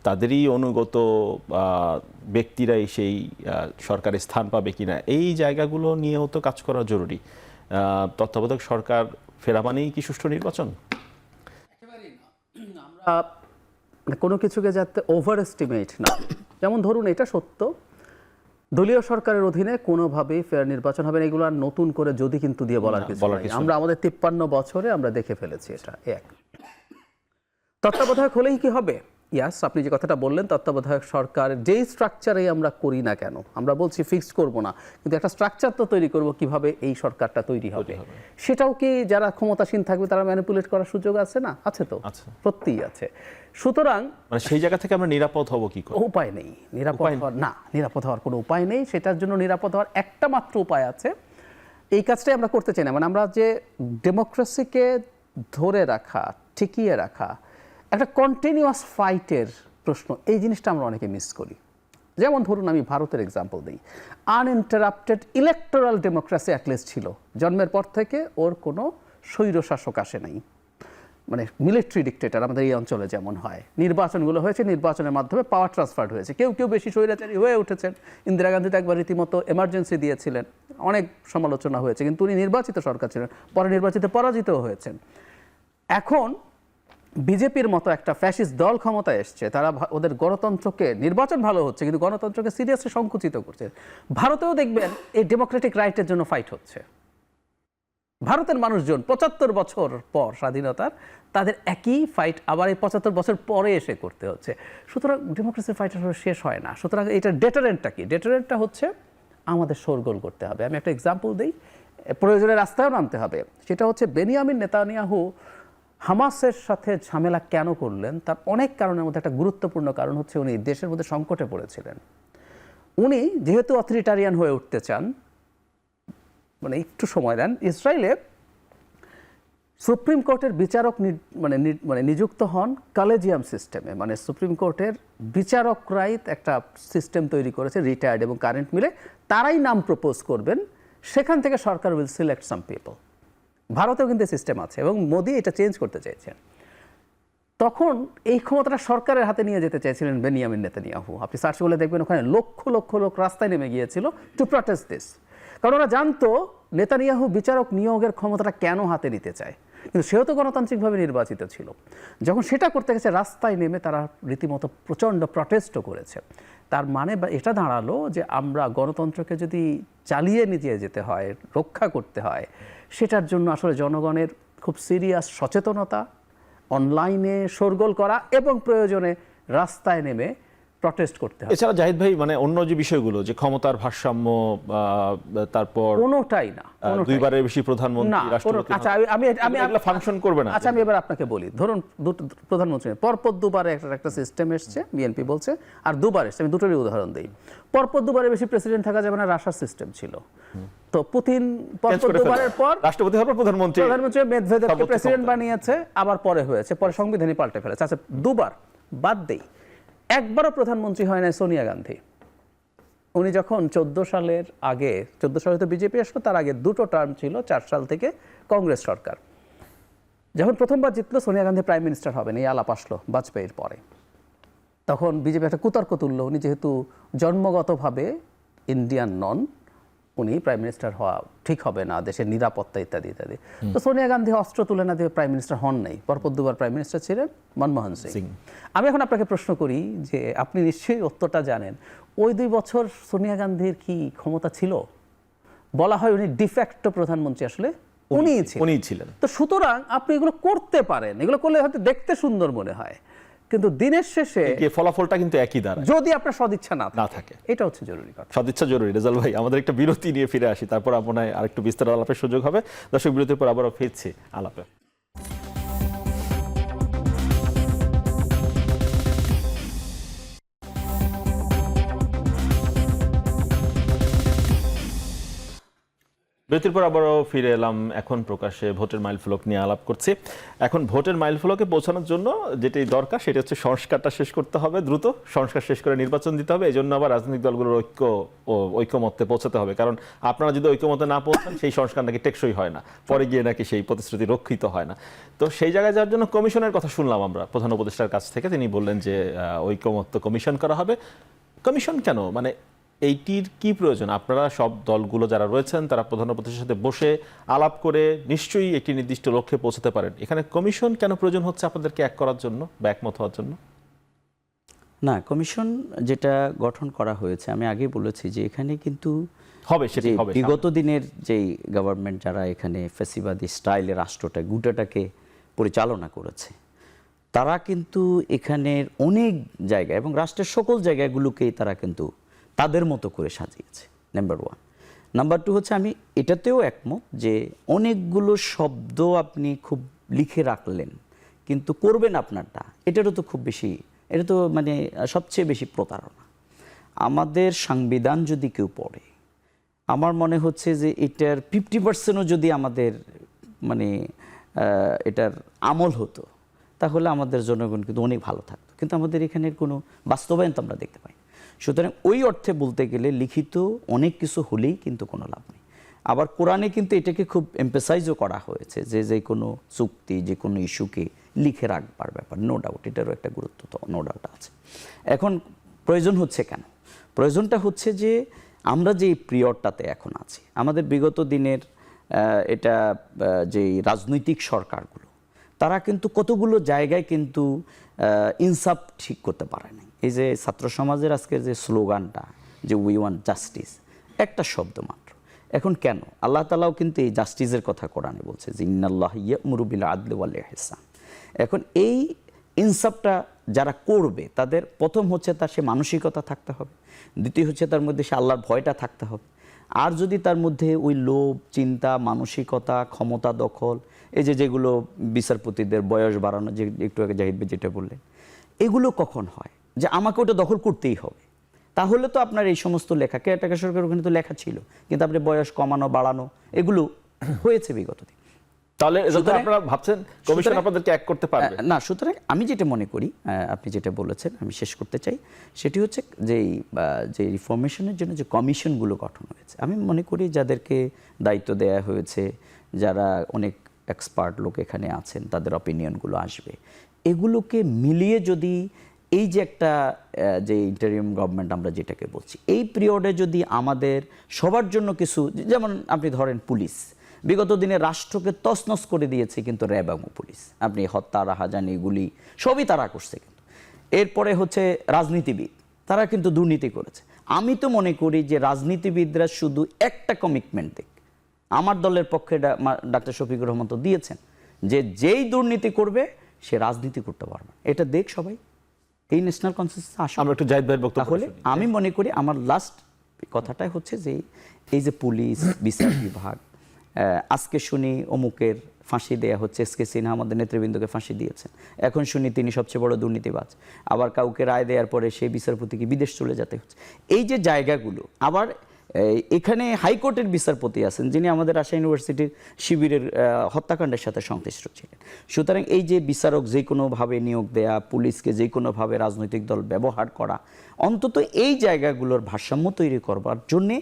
তাদেরই অনুগত ব্যক্তিরাই সেই সরকারে স্থান পাবে কিনা, এই জায়গাগুলো নিয়েও তো কাজ করা জরুরি। তত্ত্বাবধায়ক সরকার ফেরা মানেই কি সুষ্ঠু নির্বাচন? আমরা কোনো কিছুকে যাতে ওভার এস্টিমেট না, যেমন ধরুন এটা সত্য দলীয় সরকারের অধীনে কোনোভাবেই ফেয়ার নির্বাচন হবে না, এগুলো আর নতুন করে যদি কিন্তু দিয়ে বলার কিছু নাই। আমরা আমাদের 53 বছরে আমরা দেখে ফেলেছি এটা। এক তত্ত্বাবধায়ক হলেই কি হবে? ইয়াস, আপনি যে কথাটা বললেন, তত্ত্বাবধায়ক সরকার যেই স্ট্রাকচারে আমরা করি না কেন, আমরা বলছি ফিক্সড করব না, কিন্তু একটা স্ট্রাকচার তো তৈরি করব কিভাবে এই সরকারটা তৈরি হবে। সেটাও কি যারা ক্ষমতাসীন থাকবে তারা ম্যানিপুলেট করার সুযোগ আছে না? আছে তো, সত্যিই আছে। সুতরাং সেই জায়গা থেকে আমরা নিরাপদ হব কি করে? উপায় নেই নিরাপদ হওয়ার কোনো উপায় নেই। সেটার জন্য নিরাপদ হওয়ার একটা মাত্র উপায় আছে, এই কাজটাই আমরা করতে চাই না। মানে আমরা যে ডেমোক্রেসিকে ধরে রাখা, টিকিয়ে রাখা, একটা কন্টিনিউয়াস ফাইটের প্রশ্ন, এই জিনিসটা আমরা অনেকে মিস করি। যেমন ধরুন আমি ভারতের এক্সাম্পল দিই, আনইন্টারাপ্টেড ইলেকটোরাল ডেমোক্রেসি অ্যাটলিস্ট ছিল, জন্মের পর থেকে ওর কোনো স্বৈরশাসক আসে নাই, মানে মিলিটারি ডিক্টেটর আমাদের এই অঞ্চলে যেমন হয়। নির্বাচনগুলো হয়েছে, নির্বাচনের মাধ্যমে পাওয়ার ট্রান্সফার হয়েছে, কেউ কেউ বেশি স্বৈরাচারী হয়ে উঠেছেন। ইন্দিরা গান্ধী তো একবার রীতিমতো এমার্জেন্সি দিয়েছিলেন, অনেক সমালোচনা হয়েছে, কিন্তু উনি নির্বাচিত সরকার ছিলেন, পরে নির্বাচিত পরাজিতও হয়েছেন। এখন বিজেপির মতো একটা ফ্যাসিস্ট দল ক্ষমতায় এসছে, তারা ওদের গণতন্ত্রকে, নির্বাচন ভালো হচ্ছে কিন্তু গণতন্ত্রকে সিরিয়াসলি সংকুচিত করছে। ভারতেও দেখবেন এই ডেমোক্রেটিক রাইটের জন্য ফাইট হচ্ছে। ভারতের মানুষজন 75 বছর পর স্বাধীনতার, তাদের একই ফাইট আবার এই 75 বছর পরে এসে করতে হচ্ছে। সুতরাং ডেমোক্রেসির ফাইট আসলে শেষ হয় না। সুতরাং এটা ডেটারেন্টটা কি? ডেটারেন্টটা হচ্ছে আমাদের শোরগোল করতে হবে। আমি একটা এক্সাম্পল দিই, প্রয়োজনে রাস্তায়ও নামতে হবে। সেটা হচ্ছে বেনিয়ামিন নেতানিয়াহু হামাসের সাথে ঝামেলা কেন করলেন, তার অনেক কারণের মধ্যে একটা গুরুত্বপূর্ণ কারণ হচ্ছে উনি দেশের মধ্যে সংকটে পড়েছিলেন। উনি যেহেতু অথরিটারিয়ান হয়ে উঠতে চান, মানে একটু সময় দেন, ইসরায়েলে সুপ্রিম কোর্টের বিচারক নিযুক্ত হন কলেজিয়াম সিস্টেমে, মানে সুপ্রিম কোর্টের বিচারকরাই একটা সিস্টেম তৈরি করেছে, রিটায়ার্ড এবং কারেন্ট মিলে তারাই নাম প্রপোজ করবেন, সেখান থেকে সরকার উইল সিলেক্ট সাম পিপল। ভারতেও কিন্তু সিস্টেম আছে এবং মোদি এটা চেঞ্জ করতে চাইছেন। তখন এই ক্ষমতাটা সরকারের হাতে নিয়ে যেতে চাইছিলেন বেনিয়ামিন নেতানিয়াহু। আপনি সার্চ করলে দেখবেন ওখানে লক্ষ লক্ষ লোক রাস্তায় নেমে গিয়েছিল টু প্রটেস্ট দিস, কারণ ওরা জানতো নেতানিয়াহু বিচারক নিয়োগের ক্ষমতাটা কেন হাতে নিতে চায়, কিন্তু সেও তো গণতান্ত্রিকভাবে নির্বাচিত ছিল। যখন সেটা করতে গেছে রাস্তায় নেমে তারা রীতিমতো প্রচণ্ড প্রটেস্টও করেছে। তার মানে এটা দাঁড়ালো যে আমরা গণতন্ত্রকে যদি চালিয়ে নিয়ে যেতে হয়, রক্ষা করতে হয়, সেটার জন্য আসলে জনগণের খুব সিরিয়াস সচেতনতা, অনলাইনে শোরগোল করা এবং প্রয়োজনে রাস্তায় নেমে প্রটেস্ট করতে হবে। এছাড়া জাহিদ ভাই, মানে অন্য যে বিষয়গুলো, যে ক্ষমতার ভারসাম্য, তারপর কোনোটাই না, দুইবারের বেশি প্রধানমন্ত্রী, রাষ্ট্রপতি, আচ্ছা আমি ফাংশন করবে না। আচ্ছা আমি এবার আপনাকে বলি, ধরুন প্রধানমন্ত্রী পরপর দুবারে একটা সিস্টেম এসছে, বিএনপি বলছে, আর দুবার এসছে। আমি দুটোরই উদাহরণ দিই। পরপর দুবারের বেশি প্রেসিডেন্ট থাকা যাবে না, রাশার সিস্টেম ছিল। তো পুতিন Change করে ফেলে। দুবারের পর রাষ্ট্রপতি হওয়ার পর প্রধানমন্ত্রী মেদভেদেবকে সর্বোচ্চ প্রেসিডেন্ট ক্ষমতা। বানিয়েছে, আবার পরে হয়েছে, পরে সংবিধানই পাল্টে ফেলেছে। আচ্ছা, দুবার বাদ দেই, একবারও প্রধানমন্ত্রী হয় না সোনিয়া গান্ধী। উনি যখন 14 সালের আগে, 14 সালে তো বিজেপি আসলো, তার আগে দুটো টার্ম ছিল 4 সাল থেকে কংগ্রেস সরকার। যখন প্রথমবার জিতলো সোনিয়া গান্ধী প্রাইম মিনিস্টার হবেন, এই আলাপ আসলো বাজপেয়ীর পরে। তখন বিজেপি একটা কুতর্ক তুললো, উনি যেহেতু জন্মগতভাবে ইন্ডিয়ান নন, উনি প্রাইম মিনিস্টার হওয়া ঠিক হবে না, দেশের নিরাপত্তা ইত্যাদি ইত্যাদি। তো সোনিয়া গান্ধী অস্ত্র তুলে না দিয়ে প্রাইম মিনিস্টার হন নাই, পরপর দুবার প্রাইম মিনিস্টার ছিলেন মনমোহন সিং। আমি এখন আপনাকে প্রশ্ন করি যে আপনি নিশ্চয়ই উত্তরটা জানেন, ওই 2 বছর সোনিয়া গান্ধীর কি ক্ষমতা ছিল? বলা হয় উনি ডিফ্যাক্টো প্রধানমন্ত্রী আসলে উনিই ছিলেন। তো সুতরাং আপনি এগুলো করতে পারেন, এগুলো করলে হয়তো দেখতে সুন্দর মনে হয়, কিন্তু দিনের শেষে ফলাফলটা কিন্তু একই দাঁড়ায় যদি আপনার সদিচ্ছা না না থাকে। এটা হচ্ছে জরুরি কথা। সদিচ্ছা জরুরি। রেজাল ভাই, আমাদের একটা বিরতি নিয়ে ফিরে আসি, তারপর আপনার আরেকটু বিস্তারিত আলাপের সুযোগ হবে। দর্শক, বিরতির পর আবারও ফিরছি আলাপে। বিরতির পর আবারও ফিরে এলাম। এখন প্রকাশ্যে ভোটের মাইলফলক নিয়ে আলাপ করছি। এখন ভোটের মাইলফলকে পৌঁছানোর জন্য যেটি দরকার সেটি হচ্ছে সংস্কারটা শেষ করতে হবে, দ্রুত সংস্কার শেষ করে নির্বাচন দিতে হবে। এই জন্য আবার রাজনৈতিক দলগুলোর ঐক্যমত্যে পৌঁছাতে হবে, কারণ আপনারা যদি ঐক্যমত্যে না পৌঁছান সেই সংস্কার নাকি টেকসই হয় না, পরে গিয়ে নাকি সেই প্রতিশ্রুতি রক্ষিত হয় না। তো সেই জায়গায় যাওয়ার জন্য কমিশনের কথা শুনলাম আমরা প্রধান উপদেষ্টার কাছ থেকে। তিনি বললেন যে ঐক্যমত্য কমিশন করা হবে। কমিশন কেন, মানে এইটির কি প্রয়োজন? আপনারা সব দলগুলো যারা রয়েছেন তারা প্রধান উপদেষ্টার সাথে বসে আলাপ করে নিশ্চয়ই একটি নির্দিষ্ট লক্ষ্যে পৌঁছাতে পারেন। এখানে কমিশন কেন প্রয়োজন হচ্ছে আপনাদেরকে এক করার জন্য বা একমত হওয়ার জন্য? না, কমিশন যেটা গঠন করা হয়েছে, আমি আগেই বলেছি যে এখানে কিন্তু হবে, সেটি যে হবে। বিগত দিনের যেই গভর্নমেন্ট যারা এখানে ফ্যাসিবাদী স্টাইলে রাষ্ট্রটা গোটাটাকে পরিচালনা করেছে, তারা কিন্তু এখানের অনেক জায়গা এবং রাষ্ট্রের সকল জায়গাগুলোকেই তারা কিন্তু তাদের মতো করে সাজিয়েছে, নাম্বার 1। নাম্বার 2 হচ্ছে আমি এটাতেও একমত যে অনেকগুলো শব্দ আপনি খুব লিখে রাখলেন কিন্তু করবেন আপনারটা, এটারও তো খুব বেশি, এটা তো মানে সবচেয়ে বেশি প্রতারণা। আমাদের সংবিধান যদি কেউ পড়ে, আমার মনে হচ্ছে যে এটার 50%ও যদি আমাদের মানে এটার আমল হতো, তাহলে আমাদের জনগণ কিন্তু অনেক ভালো থাকতো। কিন্তু আমাদের এখানের কোনো বাস্তবায়ন তো আমরা দেখতে পাই। সুতরাং ওই অর্থে বলতে গেলে লিখিত অনেক কিছু হলেই কিন্তু কোনো লাভ নেই। আবার কোরআনে কিন্তু এটাকে খুব এমফেসাইজও করা হয়েছে যে যে কোনো চুক্তি, যে কোনো ইস্যুকে লিখে রাখবার ব্যাপার, নো ডাউট, এটারও একটা গুরুত্ব তো নো ডাউট আছে। এখন প্রয়োজন হচ্ছে কেন? প্রয়োজনটা হচ্ছে যে আমরা যে পিরিয়ডটাতে এখন আছি, আমাদের বিগত দিনের এটা যে রাজনৈতিক সরকারগুলো, তারা কিন্তু কতগুলো জায়গায় কিন্তু ইনসাফ ঠিক করতে পারে নাই। এই যে ছাত্র সমাজের আজকের যে স্লোগানটা যে উই ওয়ান্ট জাস্টিস, একটা শব্দ মাত্র। এখন কেন? আল্লাহ তাআলাও কিন্তু এই জাস্টিসের কথা কোরআনে বলছে যে ইন্নাল্লাহা ইয়া'মুরু বিল আদলি ওয়াল ইহসান। এখন এই ইনসাফটা যারা করবে তাদের প্রথম হচ্ছে তার সে মানসিকতা থাকতে হবে, দ্বিতীয় হচ্ছে তার মধ্যে সে আল্লাহর ভয়টা থাকতে হবে। আর যদি তার মধ্যে ওই লোভ, চিন্তা, মানসিকতা, ক্ষমতা দখল, এই যে যেগুলো বিচারপতিদের বয়স বাড়ানো, যে একটু আগে জাহিদ ভাই যেটা বললেন, এগুলো কখন হয় যে আমাকে ওটা দখল করতেই হবে, তাহলে তো আপনার এই সমস্ত লেখা, কেয়ারটেকার সরকার ওখানে তো লেখা ছিল, কিন্তু আপনি বয়স কমানো বাড়ানো এগুলো হয়েছে বিগত দিন। তাহলে আপনারা ভাবছেন কমিশন আপনাদেরকে এক করতে পারবে না? সুতরাং আমি যেটা মনে করি, আপনি যেটা বলেছেন আমি শেষ করতে চাই, সেটি হচ্ছে যে রিফরমেশনের জন্য যে কমিশনগুলো গঠন হয়েছে, আমি মনে করি যাদেরকে দায়িত্ব দেওয়া হয়েছে, যারা অনেক এক্সপার্ট লোক এখানে আছেন, তাদের অপিনিয়নগুলো আসবে, এগুলোকে মিলিয়ে যদি এই যে একটা যে ইন্টারিম গভর্নমেন্ট আমরা যেটাকে বলছি, এই পিরিয়ডে যদি আমাদের সবার জন্য কিছু, যেমন আপনি ধরেন পুলিশ বিগত দিনে রাষ্ট্রকে তছনছ করে দিয়েছে, কিন্তু র্যাব এবং পুলিশ, আপনি হত্যা, রাহাজানি, গুলি সবই তারা করছে। কিন্তু এরপরে হচ্ছে রাজনীতিবিদ, তারা কিন্তু দুর্নীতি করেছে। আমি তো মনে করি যে রাজনীতিবিদরা শুধু একটা কমিটমেন্ট দেখ, আমার দলের পক্ষে ডাক্তার শফিকুর রহমান তো দিয়েছেন যে যেই দুর্নীতি করবে সে রাজনীতি করতে পারবে, এটা দেখ সবাই, এই ন্যাশনাল কনসেনসাস আসে। আমরা একটু জাহিদ ভাইয়ের বক্তব্য তাহলে আমি মনে করি আমার লাস্ট কথাটাই হচ্ছে যে এই যে পুলিশ, বিচার বিভাগ, আজকে শুনি অমুকের ফাঁসি দেয়া হচ্ছে, এসকে সিনহা আমাদের নেতৃবৃন্দকে ফাঁসি দিয়েছেন, এখন শুনি তিনি সবচেয়ে বড় দুর্নীতিবাজ, আবার কাউকে রায় দেওয়ার পরে সেই বিচারপতিকে বিদেশ চলে যেতে হচ্ছে। এই যে জায়গাগুলো, আবার এখানে হাইকোর্টের বিচারপতি আছেন যিনি আমাদের রাজশাহী ইউনিভার্সিটির শিবিরের হত্যাকাণ্ডের সাথে সংশ্লিষ্ট ছিলেন। সুতরাং এই যে বিচারক যে কোনোভাবে নিয়োগ দেয়া, পুলিশকে যে কোনোভাবে রাজনৈতিক দল ব্যবহার করা, অন্তত এই জায়গাগুলোর ভারসাম্য তৈরি করবার জন্যে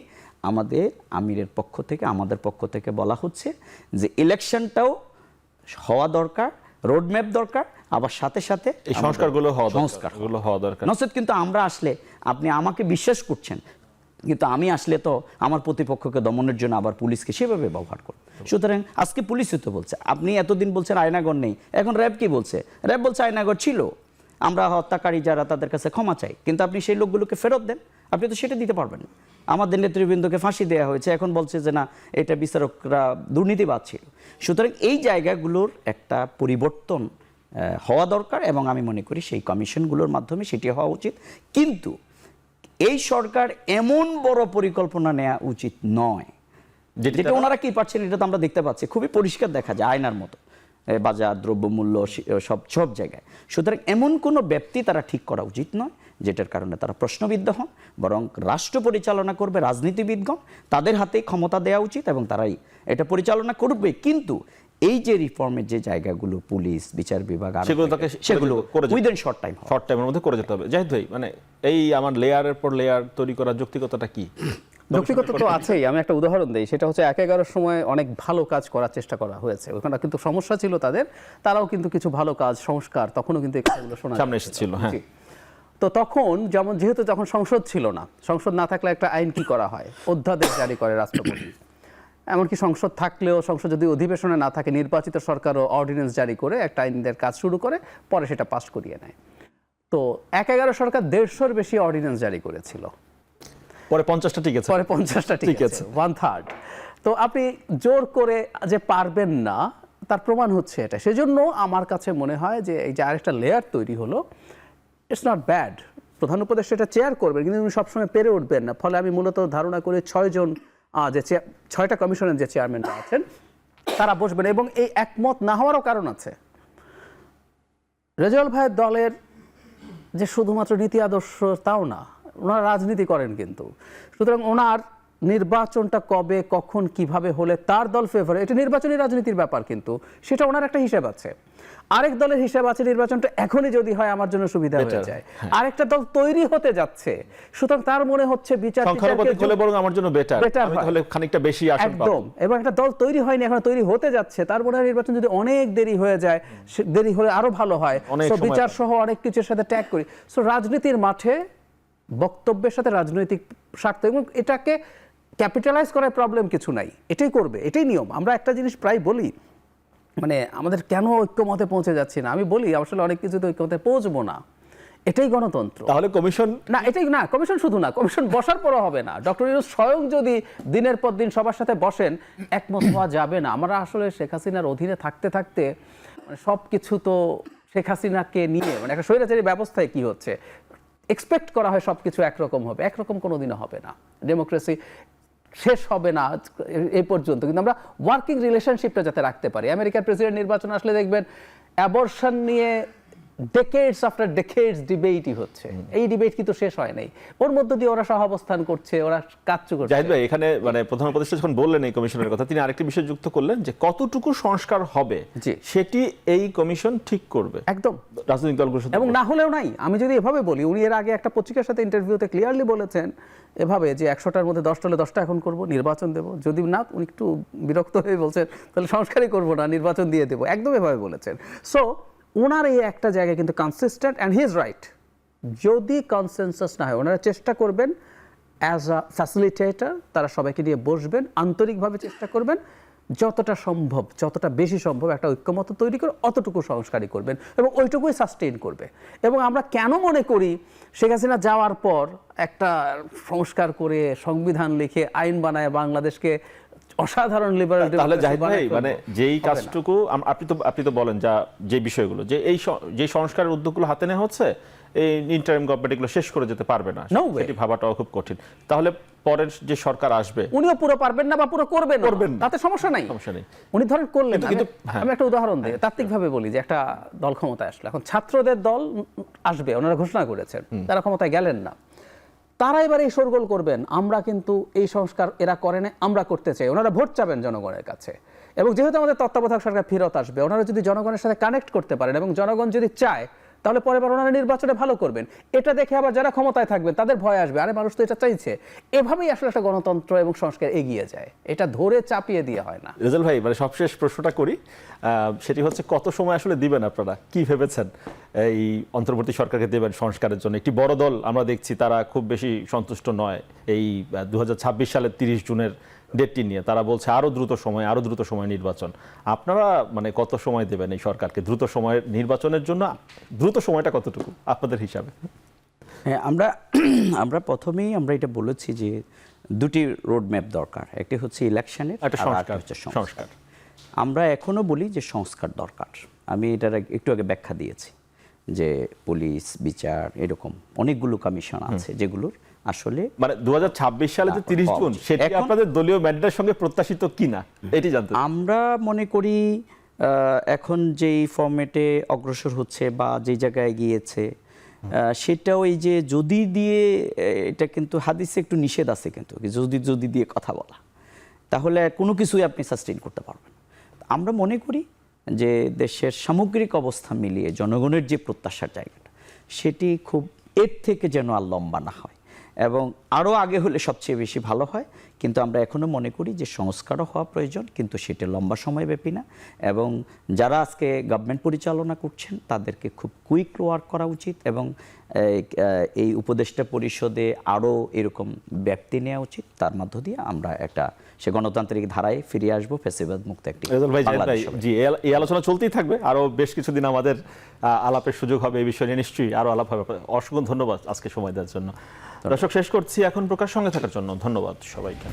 আমাদের আমিরের পক্ষ থেকে, আমাদের পক্ষ থেকে বলা হচ্ছে যে ইলেকশনটাও হওয়া দরকার, রোডম্যাপ দরকার, আবার সাথে সাথে এই সংস্কারগুলো হওয়া দরকার। নচেত কিন্তু আমরা আসলে, আপনি আমাকে বিশ্বাস করছেন কিন্তু আমি আসলে তো আমার প্রতিপক্ষকে দমনের জন্য আবার পুলিশকে সেভাবে ব্যবহার করব। সুতরাং আজকে পুলিশই তো বলছে, আপনি এতদিন বলছেন আয়নাগর নেই, এখন র্যাব কি বলছে? র্যাব বলছে আয়নাগর ছিল, আমরা হত্যাকারী যারা তাদের কাছে ক্ষমা চাই, কিন্তু আপনি সেই লোকগুলোকে ফেরত দেন। আপনি তো সেটা দিতে পারবেন না। আমাদের নেতৃবৃন্দকে ফাঁসি দেওয়া হয়েছে, এখন বলছে যে না, এটা বিচারকরা দুর্নীতিবাদ ছিল। সুতরাং এই জায়গাগুলোর একটা পরিবর্তন হওয়া দরকার এবং আমি মনে করি সেই কমিশনগুলোর মাধ্যমে সেটি হওয়া উচিত। কিন্তু এই সরকার এমন বড় পরিকল্পনা নেওয়া উচিত নয়, যেটা ওনারা কি পাচ্ছেন এটা তো আমরা দেখতে পাচ্ছি, খুবই পরিষ্কার দেখা যায় আয়নার মতো, বাজার দ্রব্যমূল্য সব জায়গায়। সুতরাং এমন কোনো ব্যক্তি তারা ঠিক করা উচিত নয় যেটার কারণে তারা প্রশ্নবিদ্ধ হন, বরং রাষ্ট্র পরিচালনা করবে রাজনীতিবিদগণ, তাদের হাতেই ক্ষমতা দেওয়া উচিত এবং তারাই এটা পরিচালনা করবে। কিন্তু এই যে রিফর্মের যে জায়গাগুলো, পুলিশ, বিচার বিভাগ, সেগুলো উইদিন শর্ট টাইমের মধ্যে করে যেতে হবে। জাহিদ ভাই, মানে এই আমার লেয়ারের পর লেয়ার তৈরি করার যৌক্তিকতাটা কি? যৌক্তিকতা তো আছেই। আমি একটা উদাহরণ দিই, সেটা হচ্ছে ১-১১ সময় অনেক ভালো কাজ করার চেষ্টা করা হয়েছে, ওখানে কিন্তু সমস্যা ছিল তাদের, তারাও কিন্তু কিছু ভালো কাজ, সংস্কার, তখনও কিন্তু এগুলো শোনা সামনে এসেছিল। হ্যাঁ, তো তখন যেহেতু তখন সংসদ ছিল না, সংসদ না থাকলে একটা আইন কি করা হয়, অধ্যাদেশ জারি করে রাষ্ট্রপতি। এমনকি সংসদ থাকলেও, সংসদ যদি অধিবেশনে না থাকে, নির্বাচিত সরকারও অর্ডিন্যান্স জারি করে একটা আইনের কাজ শুরু করে, পরে সেটা পাস করিয়ে নেয়। তো ১-১১ সরকার ১৫০-র বেশি অর্ডিন্যান্স জারি করেছিল, পরে ৫০টা ঠিক আছে, পরে ৫০টা ঠিক আছে, 1/3। তো আপনি জোর করে যে পারবেন না, তার প্রমাণ হচ্ছে এটা। সেজন্য আমার কাছে মনে হয় যে এই যে আরেকটা লেয়ার তৈরি হলো, ইটস নট ব্যাড। প্রধান উপদেষ্টা এটা চেয়ার করবেন, কিন্তু উনি সবসময় পেরে উঠবেন না। ফলে আমি মূলত ধারণা করি ৬টা কমিশনের যে চেয়ারম্যানরা আছেন তারা বসবেন, এবং এই একমত না হওয়ারও কারণ আছে। রেজাউল ভাইয়ের দলের যে শুধুমাত্র নীতি আদর্শ তাও না, ওনারা রাজনীতি করেন কিন্তু। সুতরাং ওনার নির্বাচনটা কবে, কখন, কিভাবে হলে তার দল ফেভার, এটা নির্বাচনী রাজনীতির ব্যাপার, কিন্তু সেটা ওনার একটা হিসাব আছে। আরেক দলের হিসাব আছে, নির্বাচনটা এখনই যদি হয় আমার জন্য সুবিধা হয়ে যায়। আরেকটা দল তৈরি হতে যাচ্ছে, সুতরাং তার মনে হচ্ছে বিচার আমার জন্য বেটার, তাহলে খানিকটা বেশি আসন পাবো। একদম। এবং একটা দল তৈরি হয়নি, এখন তৈরি হতে যাচ্ছে, তার মনে হয় নির্বাচন যদি অনেক দেরি হয়ে যায়, দেরি হলে আরো ভালো হয়, বিচার সহ অনেক কিছুর সাথে ট্যাগ করি। সো রাজনীতির মাঠে বক্তব্যের সাথে রাজনৈতিক স্বার্থ, এবং এটাকে ক্যাপিটালাইজ করার প্রবলেম কিছু নাই, এটাই করবে, এটাই নিয়ম। আমরা একটা জিনিস প্রায় বলি, মানে আমাদের কেন ঐক্যমতে পৌঁছে যাচ্ছি না, আমি বলি আসলে অনেক কিছুতে ঐক্যমতে পৌঁছবো না, এটাই গণতন্ত্র। তাহলে কমিশন না, এটাই না, কমিশন শুধু না, কমিশন বসার পরও হবে না। ডক্টর ইউনূস স্বয়ং যদি দিনের পর দিন সবার সাথে বসেন, একমত হওয়া যাবে না। আমরা আসলে শেখ হাসিনার অধীনে থাকতে থাকতে সব কিছু তো শেখ হাসিনাকে নিয়ে, মানে একটা স্বৈরাচারী ব্যবস্থায় কি হচ্ছে, এক্সপেক্ট করা হয় সব কিছু একরকম হবে, একরকম কোনোদিনও হবে না। ডেমোক্রেসি শেষ হবে না এই পর্যন্ত, কিন্তু আমরা ওয়ার্কিং রিলেশনশিপটা যাতে রাখতে পারি। আমেরিকার প্রেসিডেন্ট নির্বাচন আসলে দেখবেন অ্যাবর্শন নিয়ে ডেকেডস আফটার ডেকেডস ডিবেটই হচ্ছে, এই ডিবেট কিন্তু শেষ হয় নাই। ওর মধ্য দিয়ে ওরা সহাবস্থান করছে, ওরা কাজ করছে। জাহিদ ভাই, এখানে মানে প্রধান উপদেষ্টা যখন বললেন এই কমিশনের কথা, তিনি আরেকটি বিষয় যুক্ত করলেন যে কতটুকু সংস্কার হবে সেটি এই কমিশন ঠিক করবে, একদম রাজনৈতিক দলগুলোর সাথে, এবং না হলেও নাই। আমি যদি এভাবে বলি, উনি এর আগে একটা পত্রিকার সাথে ইন্টারভিউতে ক্লিয়ারলি বলেছেন এভাবে যে ১০০টার মধ্যে 10টা হলে 10টা এখন করব, নির্বাচন দেব, যদি না, উনি একটু বিরক্ত হয়ে বলছেন তাহলে সংস্কারই করবো না, নির্বাচন দিয়ে দেবো, একদম এভাবে বলেছেন। সো ওনার এই একটা জায়গায় কিন্তু consistent, and he is right. যদি কনসেনসাস না হয়, ওনারা চেষ্টা করবেন অ্যাজ আ ফ্যাসিলিটেটর, তারা সবাইকে নিয়ে বসবেন, আন্তরিকভাবে চেষ্টা করবেন যতটা সম্ভব, যতটা বেশি সম্ভব একটা ঐক্যমত তৈরি করে অতটুকু সংস্কারই করবেন, এবং ওইটুকুই সাস্টেইন করবে। এবং আমরা কেন মনে করি শেখ হাসিনা যাওয়ার পর একটা সংস্কার করে সংবিধান লিখে আইন বানায় বাংলাদেশকে অসাধারণ লিবারেল, তাহলে জাহিদ ভাই, মানে যেই কাজটুকু আপনি তো বলেন যে বিষয়গুলো, যে এই যে সংস্কারের উদ্যোগগুলো হাতে নেওয়া হচ্ছে, এই ইন্টারিম গভর্নমেন্ট এগুলো শেষ করে যেতে পারবে না, সেটি ভাবাটাও খুব কঠিন। তাহলে পরের যে সরকার আসবে উনিও পুরো পারবেন না বা পুরো করবেন না, তাতে সমস্যা নাই। উনি ধরেন করলেন। আমি একটা উদাহরণ দিই, তাত্ত্বিকভাবে বলি যে একটা দল ক্ষমতায় আসলো, এখন ছাত্রদের দল আসবে, ওনারা ঘোষণা করেছেন, তারা ক্ষমতায় গেলেন না। তারা এবার এই শোরগোল করবেন, আমরা কিন্তু এই সংস্কার এরা করে না, আমরা করতে চাই। ওনারা ভোট চাবেন জনগণের কাছে, এবং যেহেতু আমাদের তত্ত্বাবধায়ক সরকার ফেরত আসবে, ওনারা যদি জনগণের সাথে কানেক্ট করতে পারেন এবং জনগণ যদি চায়, তাহলে পরের বার ওনারা নির্বাচনে ভালো করবেন। এটা দেখে আবার যারা ক্ষমতায় থাকবেন তাদের ভয় আসবে, আরে মানুষ তো এটা চাইছে। এভাবেই আসলে একটা গণতন্ত্র এবং সংস্কার এগিয়ে যায়, এটা ধরে চাপিয়ে দিয়ে হয় না। রেজাল ভাই, মানে সবশেষ প্রশ্নটা করি, সেটি হচ্ছে কত সময় আসলে দিবেন আপনারা, কি ভেবেছেন এই অন্তর্বর্তী সরকারকে দেবেন সংস্কারের জন্য? একটি বড় দল আমরা দেখছি তারা খুব বেশি সন্তুষ্ট নয় এই 2026 সালের 30 জুনের ডেটটি নিয়ে, তারা বলছে আরো দ্রুত সময় নির্বাচন। আপনারা মানে কত সময় দেবেন এই সরকারকে দ্রুত সময়ের নির্বাচনের জন্য? দ্রুত সময়টা কতটুকু আপনাদের হিসাবে? হ্যাঁ, আমরা প্রথমেই আমরা এটা বলেছি যে দুটি রোড ম্যাপ দরকার, একটি হচ্ছে ইলেকশনের, একটা আর সংস্কার, আরেকটি হচ্ছে সংস্কার। আমরা এখনো বলি যে সংস্কার দরকার। আমি এটার একটু আগে ব্যাখ্যা দিয়েছি যে পুলিশ, বিচার, এরকম অনেকগুলো কমিশন আছে যেগুলোর আসলে মানে 2026 সালে যে 30 জুন, সেটি এখন- আপনাদের দলীয় ম্যান্ডেটের সঙ্গে প্রত্যাশিত কিনা এটি জানতে চাই। আমরা মনে করি এখন যেই ফরম্যাটে অগ্রসর হচ্ছে বা যে জায়গায় গিয়েছে, সেটাও এই যে যদি দিয়ে, এটা কিন্তু হাদিসে একটু নিষেধ আছে কিন্তু, যদি দিয়ে কথা বলা, তাহলে কোনো কিছুই আপনি সাস্টেইন করতে পারবেন। আমরা মনে করি যে দেশের সামগ্রিক অবস্থা মিলিয়ে জনগণের যে প্রত্যাশার জায়গাটা, সেটি খুব এর থেকে যেন আর লম্বা না হয়, এবং আরও আগে হলে সবচেয়ে বেশি ভালো হয়। কিন্তু আমরা এখনো মনে করি যে সংস্কারও হওয়া প্রয়োজন, কিন্তু সেটা লম্বা সময়ব্যাপী না। এবং যারা আজকে গভর্নমেন্ট পরিচালনা করছেন তাদেরকে খুব কুইক ওয়ার্ক করা উচিত, এবং এই উপদেষ্টা পরিষদে আরও এরকম ব্যাপ্তি নেওয়া উচিত। তার মধ্য দিয়ে আমরা একটা সে গণতান্ত্রিক ধারায় ফিরে আসবো, ফ্যাসিবাদ মুক্ত একটি রেজাল ভাই, জাহিদ ভাই, বাংলাদেশ হবে। জি, এই আলোচনা চলতেই থাকবে, আরো বেশ কিছুদিন আমাদের আলাপের সুযোগ হবে এই বিষয় নিয়ে, নিশ্চয়ই আরো আলাপ হবে। অসংখ্য ধন্যবাদ আজকে সময় দেওয়ার জন্য। দর্শক, শেষ করছি এখন প্রকাশ, সঙ্গে থাকার জন্য ধন্যবাদ সবাইকে।